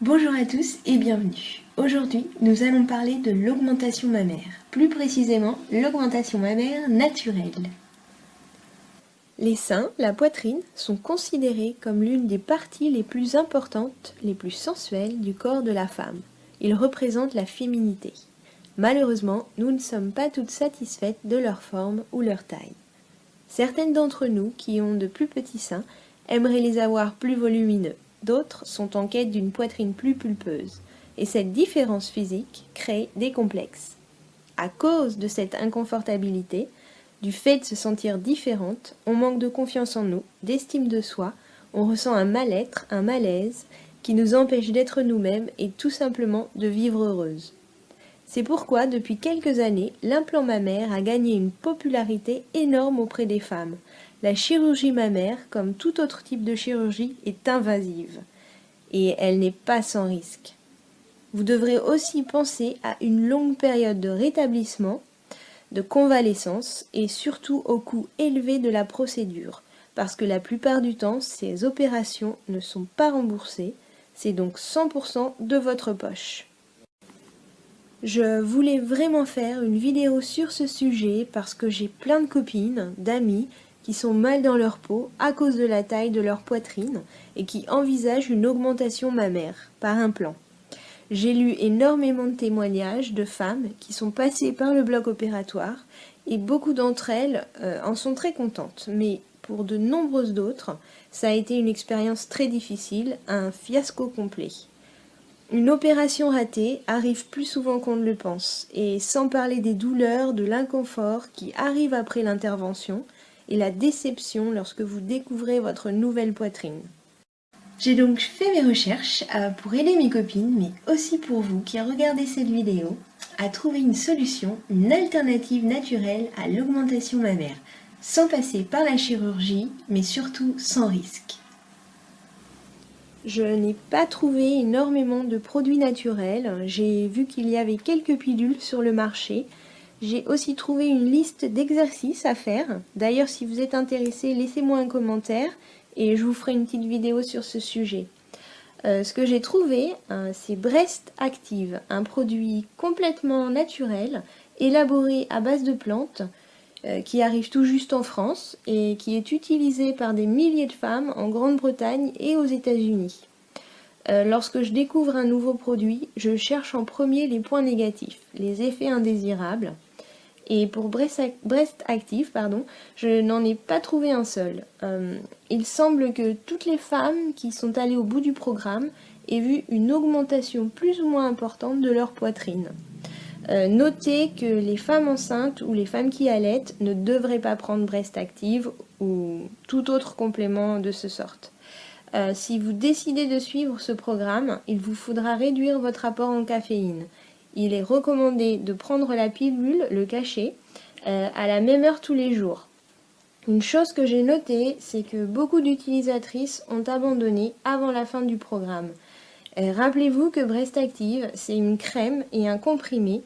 Bonjour à tous et bienvenue. Aujourd'hui, nous allons parler de l'augmentation mammaire, plus précisément l'augmentation mammaire naturelle. Les seins, la poitrine, sont considérés comme l'une des parties les plus importantes, les plus sensuelles du corps de la femme. Ils représentent la féminité. Malheureusement, nous ne sommes pas toutes satisfaites de leur forme ou leur taille. Certaines d'entre nous, qui ont de plus petits seins, aimeraient les avoir plus volumineux. D'autres sont en quête d'une poitrine plus pulpeuse. Et cette différence physique crée des complexes. À cause de cette inconfortabilité, du fait de se sentir différente, on manque de confiance en nous, d'estime de soi, on ressent un mal-être, un malaise, qui nous empêche d'être nous-mêmes et tout simplement de vivre heureuse. C'est pourquoi, depuis quelques années, l'implant mammaire a gagné une popularité énorme auprès des femmes. La chirurgie mammaire, comme tout autre type de chirurgie, est invasive. Et elle n'est pas sans risque. Vous devrez aussi penser à une longue période de rétablissement, de convalescence et surtout au coût élevé de la procédure, parce que la plupart du temps, ces opérations ne sont pas remboursées, c'est donc 100% de votre poche. Je voulais vraiment faire une vidéo sur ce sujet parce que j'ai plein de copines, d'amis, qui sont mal dans leur peau à cause de la taille de leur poitrine et qui envisagent une augmentation mammaire par implant. J'ai lu énormément de témoignages de femmes qui sont passées par le bloc opératoire et beaucoup d'entre elles en sont très contentes. Mais pour de nombreuses d'autres, ça a été une expérience très difficile, un fiasco complet. Une opération ratée arrive plus souvent qu'on ne le pense, et sans parler des douleurs, de l'inconfort qui arrive après l'intervention et la déception lorsque vous découvrez votre nouvelle poitrine. J'ai donc fait mes recherches pour aider mes copines, mais aussi pour vous qui regardez cette vidéo, à trouver une solution, une alternative naturelle à l'augmentation mammaire, sans passer par la chirurgie, mais surtout sans risque. Je n'ai pas trouvé énormément de produits naturels, j'ai vu qu'il y avait quelques pilules sur le marché. J'ai aussi trouvé une liste d'exercices à faire. D'ailleurs, si vous êtes intéressé, laissez-moi un commentaire et je vous ferai une petite vidéo sur ce sujet. Ce que j'ai trouvé, c'est Breast Active, un produit complètement naturel, élaboré à base de plantes, qui arrive tout juste en France et qui est utilisé par des milliers de femmes en Grande-Bretagne et aux États-Unis. Lorsque je découvre un nouveau produit, je cherche en premier les points négatifs, les effets indésirables. Et pour Breast Active, je n'en ai pas trouvé un seul. Il semble que toutes les femmes qui sont allées au bout du programme aient vu une augmentation plus ou moins importante de leur poitrine. Notez que les femmes enceintes ou les femmes qui allaitent ne devraient pas prendre Breast Active ou tout autre complément de ce sorte. Si vous décidez de suivre ce programme, il vous faudra réduire votre apport en caféine. Il est recommandé de prendre la pilule, le cachet, à la même heure tous les jours. Une chose que j'ai notée, c'est que beaucoup d'utilisatrices ont abandonné avant la fin du programme. Rappelez-vous que Breast Active, c'est une crème et un comprimé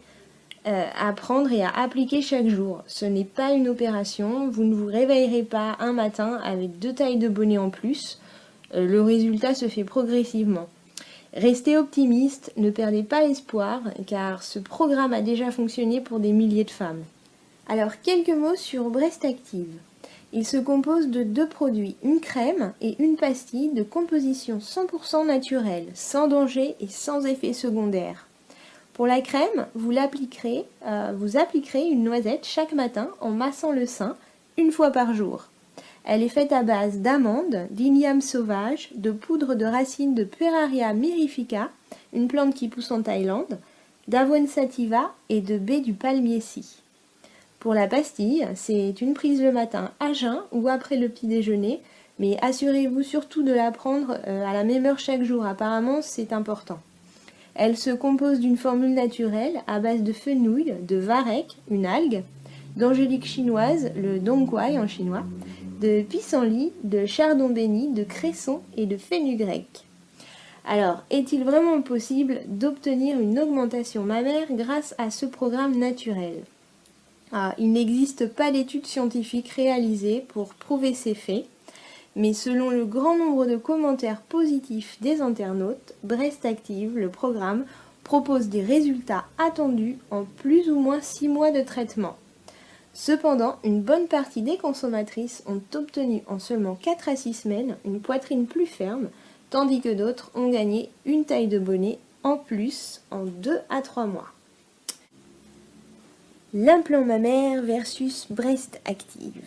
à prendre et à appliquer chaque jour. Ce n'est pas une opération, vous ne vous réveillerez pas un matin avec 2 tailles de bonnet en plus. Le résultat se fait progressivement. Restez optimiste, ne perdez pas espoir, car ce programme a déjà fonctionné pour des milliers de femmes. Alors, quelques mots sur Breast Active. Il se compose de 2 produits, une crème et une pastille de composition 100% naturelle, sans danger et sans effet secondaire. Pour la crème, vous appliquerez une noisette chaque matin en massant le sein une fois par jour. Elle est faite à base d'amandes, d'igname sauvage, de poudre de racines de Pueraria mirifica, une plante qui pousse en Thaïlande, d'avoine sativa et de baies du palmier-scie. Pour la pastille, c'est une prise le matin à jeun ou après le petit déjeuner, mais assurez-vous surtout de la prendre à la même heure chaque jour, apparemment c'est important. Elle se compose d'une formule naturelle à base de fenouil, de varech, une algue, d'angélique chinoise, le dongquai en chinois, de pissenlit, de chardon béni, de cresson et de fenugrec. Alors, est-il vraiment possible d'obtenir une augmentation mammaire grâce à ce programme naturel ? Il n'existe pas d'études scientifiques réalisées pour prouver ces faits, mais selon le grand nombre de commentaires positifs des internautes, Breast Active, le programme, propose des résultats attendus en plus ou moins 6 mois de traitement. Cependant, une bonne partie des consommatrices ont obtenu en seulement 4 à 6 semaines une poitrine plus ferme, tandis que d'autres ont gagné une taille de bonnet en plus en 2 à 3 mois. L'implant mammaire versus Breast Active.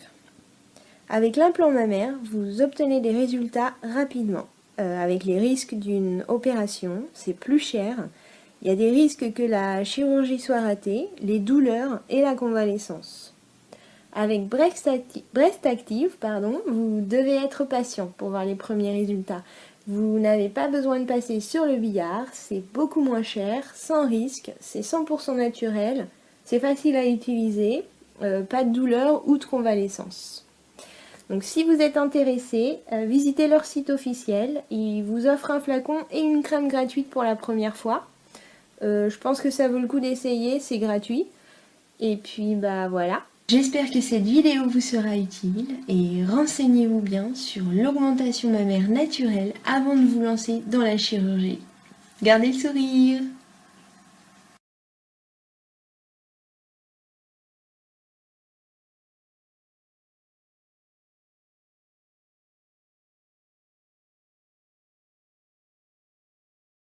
Avec l'implant mammaire, vous obtenez des résultats rapidement. Avec les risques d'une opération, c'est plus cher. Il y a des risques que la chirurgie soit ratée, les douleurs et la convalescence. Avec Breast Active, vous devez être patient pour voir les premiers résultats. Vous n'avez pas besoin de passer sur le billard, c'est beaucoup moins cher, sans risque, c'est 100% naturel, c'est facile à utiliser, pas de douleur ou de convalescence. Donc si vous êtes intéressé, visitez leur site officiel, ils vous offrent un flacon et une crème gratuite pour la première fois. Je pense que ça vaut le coup d'essayer, c'est gratuit. Et puis voilà. J'espère que cette vidéo vous sera utile et renseignez-vous bien sur l'augmentation mammaire naturelle avant de vous lancer dans la chirurgie. Gardez le sourire!